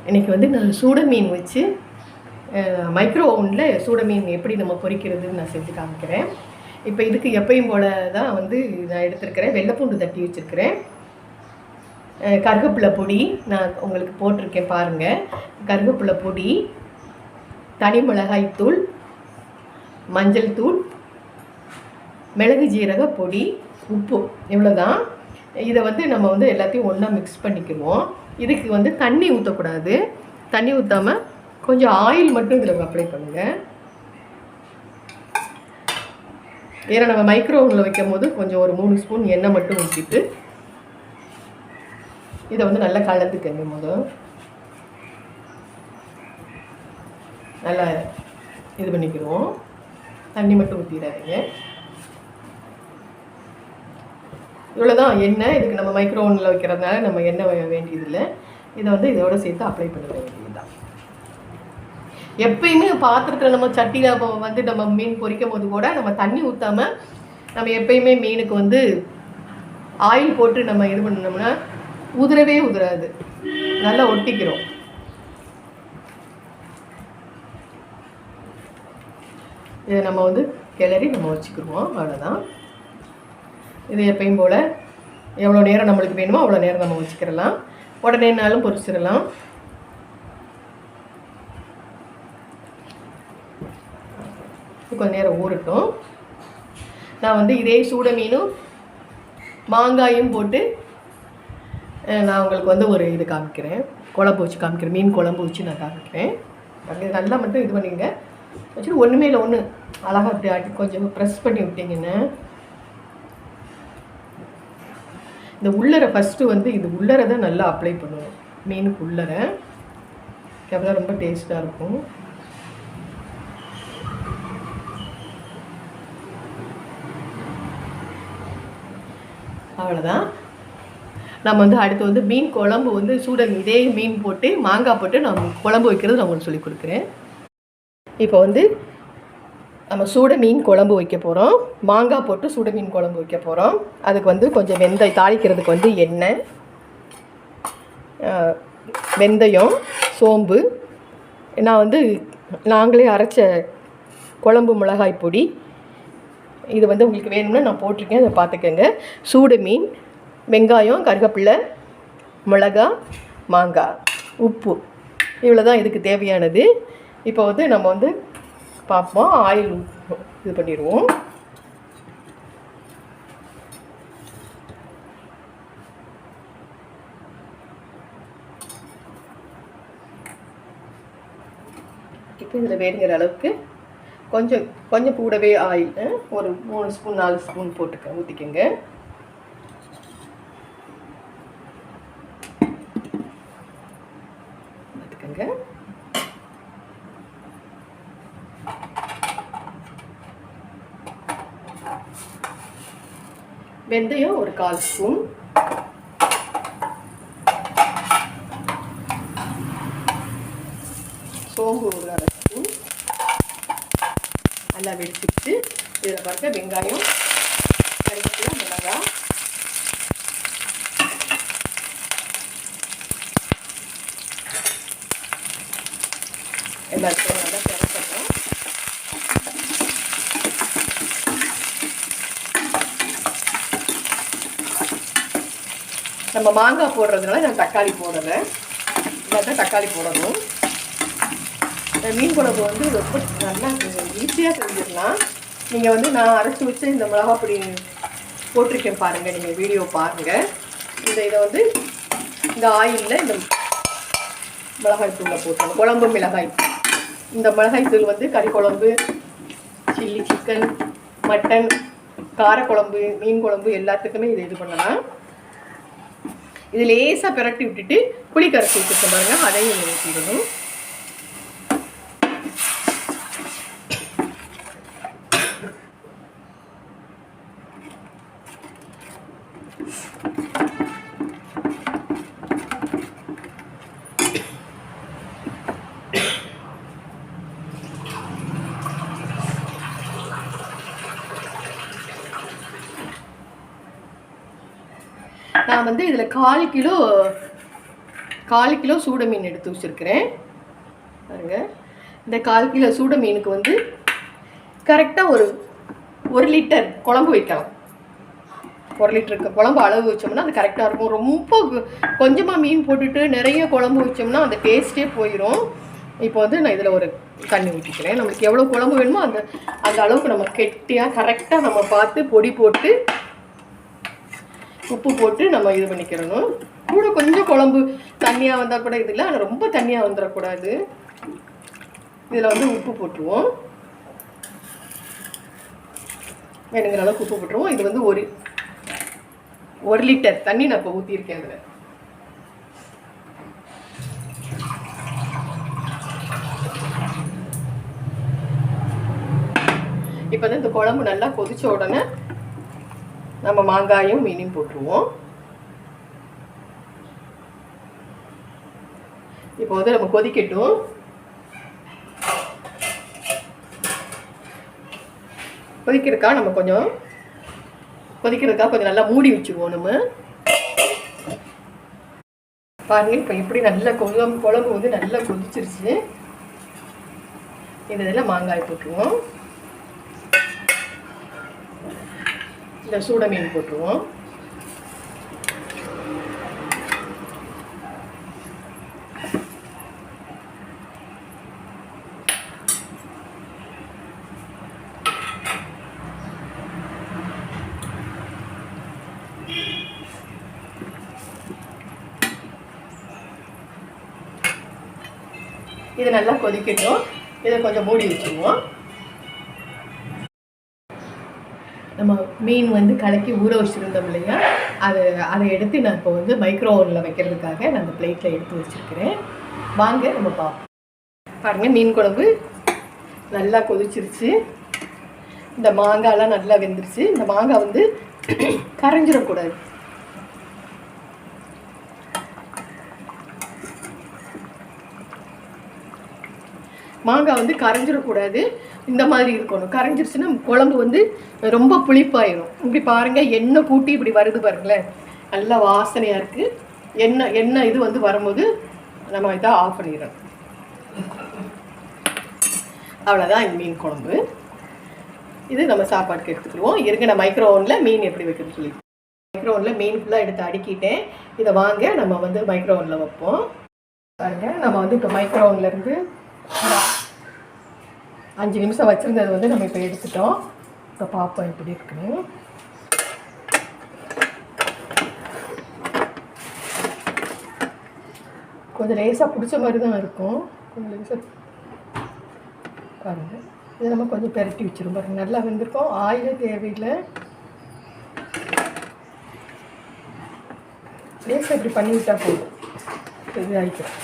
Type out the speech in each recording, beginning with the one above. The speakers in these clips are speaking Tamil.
இன்றைக்கி வந்து நான் சூட மீன் வச்சு மைக்ரோ ஓவனில் சூட மீன் எப்படி நம்ம பொரிக்கிறதுன்னு நான் செஞ்சு காமிக்கிறேன். இப்போ இதுக்கு எப்பயும் போல் தான் வந்து நான் எடுத்துருக்கிறேன். வெள்ளைப்பூண்டு தட்டி வச்சுருக்கிறேன். கருவேப்பிலை பொடி நான் உங்களுக்கு போட்டிருக்கேன் பாருங்கள். கருவேப்பிலை பொடி, தனி மிளகாய்த்தூள், மஞ்சள் தூள், மிளகு ஜீரக பொடி, உப்பு, இவ்வளோதான். இதை வந்து நம்ம வந்து எல்லாத்தையும் ஒன்றா மிக்ஸ் பண்ணிக்குவோம். இதுக்கு வந்து தண்ணி ஊற்றக்கூடாது. தண்ணி ஊற்றாமல் கொஞ்சம் ஆயில் மட்டும் இதில் அப்ளை பண்ணுங்கள். ஏன்னா நம்ம மைக்ரோ ஓவனில் வைக்கும் போது கொஞ்சம் ஒரு 3 ஸ்பூன் எண்ணெய் மட்டும் ஊற்றிட்டு இதை வந்து நல்லா கலந்துக்கங்க. முதல் நல்லா இது பண்ணிக்கிறோம். தண்ணி மட்டும் ஊற்றிடாதீங்க. இவ்வளோதான் எண்ணெய். இதுக்கு நம்ம மைக்ரோ ஓவனில் வைக்கிறதுனால நம்ம எண்ணெய் வேண்டியதில்லை. இதை வந்து இதோட சேர்த்து அப்ளை பண்ண வேண்டியது தான். எப்பயுமே பாத்திரத்தில் நம்ம சட்டியில் வந்து நம்ம மீன் பொரிக்கும் போது கூட நம்ம தண்ணி ஊற்றாமல் நம்ம எப்பயுமே மீனுக்கு வந்து ஆயில் போட்டு நம்ம இது பண்ணோம்னா உதிரவே உதிராது, நல்லா ஒட்டிக்கிறோம். இதை நம்ம வந்து கிளறி நம்ம வச்சுக்கிடுவோம். அவ்வளோதான். இது எப்பயும் போல் எவ்வளோ நேரம் நம்மளுக்கு வேணுமோ அவ்வளோ நேரம் நம்ம வச்சுக்கிடலாம். உடனேனாலும் பொரிச்சிடலாம். கொஞ்சம் நேரம் ஊறட்டும். நான் வந்து இதே சூட மீனும் மாங்காயும் போட்டு நான் உங்களுக்கு வந்து ஒரு இது காமிக்கிறேன். குழம்பு வச்சு காமிக்கிறேன். மீன் குழம்பு வச்சு நான் காமிக்கிறேன். அப்படி நல்லா மட்டும் இது பண்ணிங்க வச்சுட்டு ஒன்றுமே இல்லை, ஒன்று அழகாக அப்படி ஆட்டி கொஞ்சம் ப்ரெஸ் பண்ணி விட்டிங்கன்னா இந்த உள்ளரை ஃபஸ்ட்டு வந்து இது உள்ளரை தான் நல்லா அப்ளை பண்ணுவோம். மீனுக்கு உள்ளரை அப்போ ரொம்ப டேஸ்ட்டாக இருக்கும். அவ்வளோதான். நம்ம வந்து அடுத்து வந்து மீன் குழம்பு வந்து இதே மீன் போட்டு மாங்காய் போட்டு நம்ம குழம்பு வைக்கிறது நான் உங்களுக்கு சொல்லிக் கொடுக்குறேன். இப்போ வந்து நம்ம சூட மீன் குழம்பு வைக்க போகிறோம். மாங்காய் போட்டு சூட மீன் குழம்பு வைக்க போகிறோம். அதுக்கு வந்து கொஞ்சம் தாளிக்கிறதுக்கு வந்து எண்ணெய், வெந்தயம், சோம்பு, நான் வந்து நாங்களே அரைச்ச குழம்பு மிளகாய் பொடி, இது வந்து உங்களுக்கு வேணும்னா நான் போட்டிருக்கேன், அதை பார்த்துக்கோங்க. சூட மீன், வெங்காயம், கருவேப்பிலை, மிளகாய், மாங்காய், உப்பு, இவ்வளோ தான் இதுக்கு தேவையானது. இப்போ வந்து நம்ம வந்து பார்ப்போம். ஆயில் இது பண்ணிடுவோம். இப்போ இதில் வேணுங்கிற அளவுக்கு கொஞ்சம் கொஞ்சம் கூடவே ஆயில் ஒரு 3 ஸ்பூன் 4 ஸ்பூன் ஊற்றிக்கங்க. பார்த்துக்கங்க. வெந்தயம் ஒரு 1/4 ஸ்பூன், சோம்பு ஒரு 1/2 ஸ்பூன் நல்லா வெடிச்சிட்டு இதில் பாருங்க வெங்காயம், கருவேப்பிலை, மிளகாய், எல்லாத்தையும் நல்லா திறக்கணும். நம்ம மாங்காய் போடுறதுனால நான் தக்காளி போடுறேன். இல்லாதான் தக்காளி போடணும். மீன் குழம்பு வந்து ரொம்ப நல்லா ஈஸியாக செஞ்சிடலாம். நீங்கள் வந்து நான் அரைச்சி வச்சு இந்த மிளகாய் பொடி போட்டிருக்கேன் பாருங்கள், நீங்கள் வீடியோ பாருங்கள். இதை வந்து இந்த ஆயிலில் இந்த மிளகாய் தூளை போட்டணும். குழம்பு மிளகாய், இந்த மிளகாய் தூள் வந்து கறி குழம்பு, சில்லி சிக்கன், மட்டன், காரக்குழம்பு, மீன் குழம்பு எல்லாத்துக்குமே இது பண்ணலாம். இது லேசாக பிரட்டி விட்டுட்டு புளி கரைச்சி வச்சுருக்க பாருங்கள், அதையும் ஊற்றிடணும். நான் வந்து இதில் 1/4 கிலோ 1/4 கிலோ சூட மீன் எடுத்து வச்சுருக்கிறேன் பாருங்க. இந்த 1/4 கிலோ சூட மீனுக்கு வந்து கரெக்டாக ஒரு 1 லிட்டர் குழம்பு வைக்கலாம். 1 லிட்டருக்கு குழம்பு அளவு வச்சோம்னா அது கரெக்டாக இருக்கும். ரொம்ப கொஞ்சமாக மீன் போட்டுட்டு நிறைய குழம்பு வச்சோம்னா அந்த டேஸ்ட்டே போயிடும். இப்போ வந்து நான் இதில் ஒரு தண்ணி ஊற்றிக்கிறேன். நம்மளுக்கு எவ்வளோ குழம்பு வேணுமோ அந்த அந்த அளவுக்கு நம்ம கெட்டியாக கரெக்டாக நம்ம பார்த்து பொடி போட்டு உப்பு போட்டு நம்ம இது பண்ணிக்கிறணும். கூட கொஞ்சம் குழம்பு தண்ணியாக வந்தால் கூட இதில், ஆனால் ரொம்ப தண்ணியாக வந்துடக்கூடாது. இதில் வந்து உப்பு போட்டுருவோம். வேணுங்கிற அளவுக்கு உப்பு போட்டுருவோம். இது வந்து ஒரு லிட்டர் தண்ணி நான் இப்போ ஊற்றிருக்கேன். அதில் இப்போ வந்து இந்த குழம்பு நல்லா கொதிச்ச உடனே நம்ம மாங்காயும் மீனையும் போட்டுருவோம். இப்போ வந்து நம்ம கொதிக்கட்டும். கொதிக்கிறதுக்கா நம்ம கொஞ்சம் நல்லா மூடி வச்சுருவோம். நம்ம பாருங்க, இப்போ இப்படி நல்லா குழம்பு வந்து நல்லா கொதிச்சிருச்சு. இதெல்லாம் மாங்காய் போட்டுருவோம். இந்த சூட மீன் போட்டுருவோம். இது நல்லா கொதிக்கட்டும். இதை கொஞ்சம் மூடி வச்சுருவோம். நம்ம மீன் வந்து கலக்கி ஊற வச்சுருந்தோம் இல்லையா, அதை எடுத்து நான் இப்போ வந்து மைக்ரோ ஓவனில் வைக்கிறதுக்காக நான் அந்த பிளேட்டில் எடுத்து வச்சுருக்கிறேன். வாங்க நம்ம பார்ப்போம். பாருங்கள், மீன் குழம்பு நல்லா கொதிச்சிருச்சு. இந்த மாங்காய்லாம் நல்லா வெந்துருச்சு. இந்த மாங்காய் வந்து கரைஞ்சிடக்கூடாது. மாங்காய் வந்து கரைஞ்சிடக்கூடாது. இந்த மாதிரி இருக்கணும். கரைஞ்சிருச்சுன்னா குழம்பு வந்து ரொம்ப புளிப்பாயிடும். இப்படி பாருங்கள், எண்ணெய் கூட்டி இப்படி வருது பாருங்களேன், நல்லா வாசனையாக இருக்குது. எண்ணெய் இது வந்து வரும்போது நம்ம இதை ஆஃப் பண்ணிடணும். அவ்வளோதான் இந்த மீன் குழம்பு. இது நம்ம சாப்பாட்டுக்கு எடுத்துக்கிடுவோம். இருங்க, நான் மைக்ரோ ஓவனில் மீன் எப்படி வைக்கிறது சொல்லி மைக்ரோ ஓவனில் மீன் ஃபுல்லாக எடுத்து அடுக்கிட்டேன். இதை வாங்க நம்ம வந்து மைக்ரோ ஓவனில் வைப்போம். பாருங்கள், நம்ம வந்து இப்போ மைக்ரோ ஓவன்லேருந்து 5 நிமிஷம் வச்சுருந்தது வந்து நம்ம இப்போ எடுத்துட்டோம். இப்போ பார்ப்போம் எப்படி இருக்குன்னு. கொஞ்சம் லேசாக பிடிச்ச மாதிரி தான் இருக்கும். கொஞ்சம் லேசாக பாருங்கள். இதை நம்ம கொஞ்சம் பெரட்டி வச்சிரும். பாருங்கள், நல்லா வெந்திருக்கோம். ஆயிலே தேவையில்லை. லேசாக இப்படி பண்ணி விட்டால் போதும். இது ஆகிக்கிறோம்.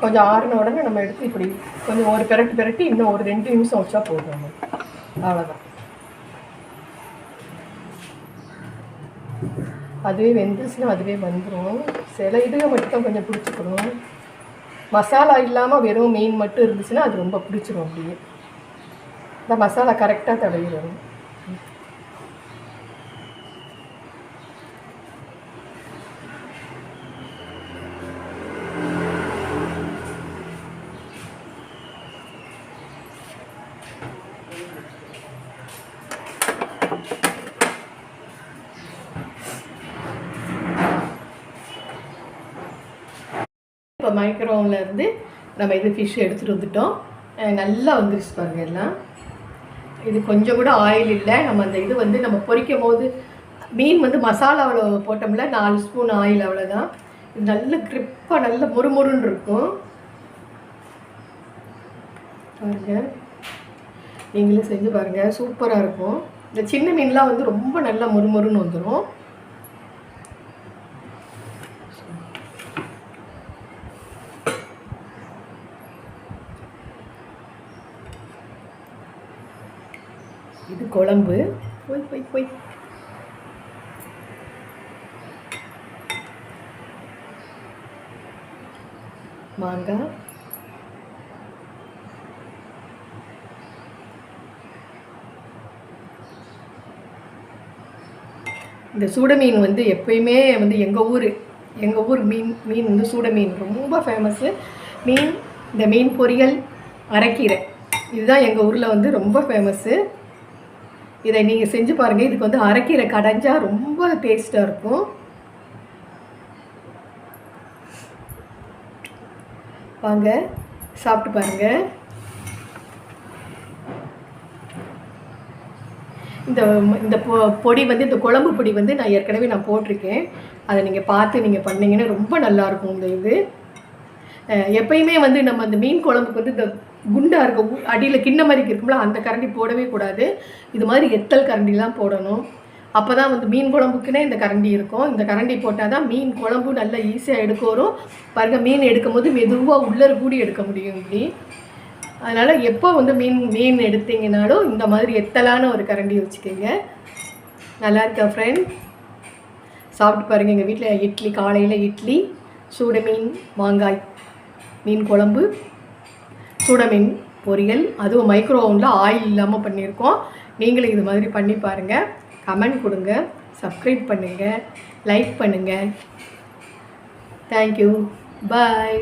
கொஞ்சம் ஆறின உடனே நம்ம எடுத்து இப்படி கொஞ்சம் ஒரு பெரட்டி இன்னும் ஒரு 2 நிமிஷம் வச்சா போதும். அவ்வளோதான். அதுவே வெந்துச்சுன்னா அதுவே வந்துடும். சில இதுக மட்டும் கொஞ்சம் பிடிச்சிக்கணும். மசாலா இல்லாமல் வெறும் மீன் மட்டும் இருந்துச்சுன்னா அது ரொம்ப பிடிச்சிரும். அப்படியே இந்த மசாலா கரெக்டாக தடவிடணும். இப்போ மைக்ரோ ஓவனில் இருந்து நம்ம இது ஃபிஷ் எடுத்துகிட்டு வந்துட்டோம். நல்லா வந்துருச்சு பாருங்கள் எல்லாம். இது கொஞ்சம் கூட ஆயில் இல்லை. நம்ம அந்த இது வந்து நம்ம பொரிக்கும் போது மீன் வந்து மசாலாவில் போட்டோம்ல 4 ஸ்பூன் ஆயில், அவ்வளோதான். இது நல்ல கிரிப்பாக நல்ல முறுமுறுன்னு இருக்கும். பாருங்கள், நீங்களும் செஞ்சு பாருங்கள், சூப்பராக இருக்கும். இந்த சின்ன மீன்லாம் வந்து ரொம்ப நல்லா முறுமுறுன்னு வந்துடும். இது குழம்பு. போய் மாங்காய், இந்த சூட மீன் வந்து எப்பயுமே வந்து எங்கள் ஊர் மீன் வந்து சூட மீன் ரொம்ப ஃபேமஸ்ஸு மீன். இந்த மீன் பொரியல், அரைக்கீரை, இதுதான் எங்கள் ஊரில் வந்து ரொம்ப ஃபேமஸ்ஸு. இதை நீங்கள் செஞ்சு பாருங்கள். இதுக்கு வந்து அரைக்கீரை கடைஞ்சா ரொம்ப டேஸ்ட்டாக இருக்கும். வாங்க சாப்பிட்டு பாருங்கள். இந்த பொடி வந்து இந்த குழம்பு பொடி வந்து நான் ஏற்கனவே போட்டிருக்கேன். அதை நீங்கள் பார்த்து நீங்கள் பண்ணிங்கன்னா ரொம்ப நல்லாயிருக்கும். இந்த இது எப்பயுமே வந்து நம்ம அந்த மீன் குழம்புக்கு வந்து இந்த குண்டாக இருக்கும், அடியில் கிண்ண மாதிரி இருக்கும்ல, அந்த கரண்டி போடவே கூடாது. இது மாதிரி எத்தல் கரண்டிலாம் போடணும். அப்போ தான் வந்து மீன் குழம்புக்குன்னே இந்த கரண்டி இருக்கும். இந்த கரண்டி போட்டால் தான் மீன் குழம்பு நல்லா ஈஸியாக எடுக்க வரும். பாருங்கள், மீன் எடுக்கும் போது மெதுவாக உள்ளர கூடி எடுக்க முடியும் இப்படி. அதனால் எப்போ வந்து மீன் எடுத்தீங்கனாலும் இந்த மாதிரி எத்தலான ஒரு கரண்டி வச்சுக்கோங்க. நல்லா இருக்கா ஃப்ரெண்ட்? சாப்பிட்டு பாருங்கள். எங்கள் வீட்டில் இட்லி, காலையில் இட்லி, சூட மீன், மாங்காய் மீன் குழம்பு, சூட மீன் பொரியல், அதுவும் மைக்ரோ ஓவனில் ஆயில் இல்லாமல் பண்ணியிருக்கோம். நீங்களும் இது மாதிரி பண்ணி பாருங்கள். கமெண்ட் கொடுங்க, சப்ஸ்கிரைப் பண்ணுங்கள், லைக் பண்ணுங்கள். தேங்க்யூ, பாய்.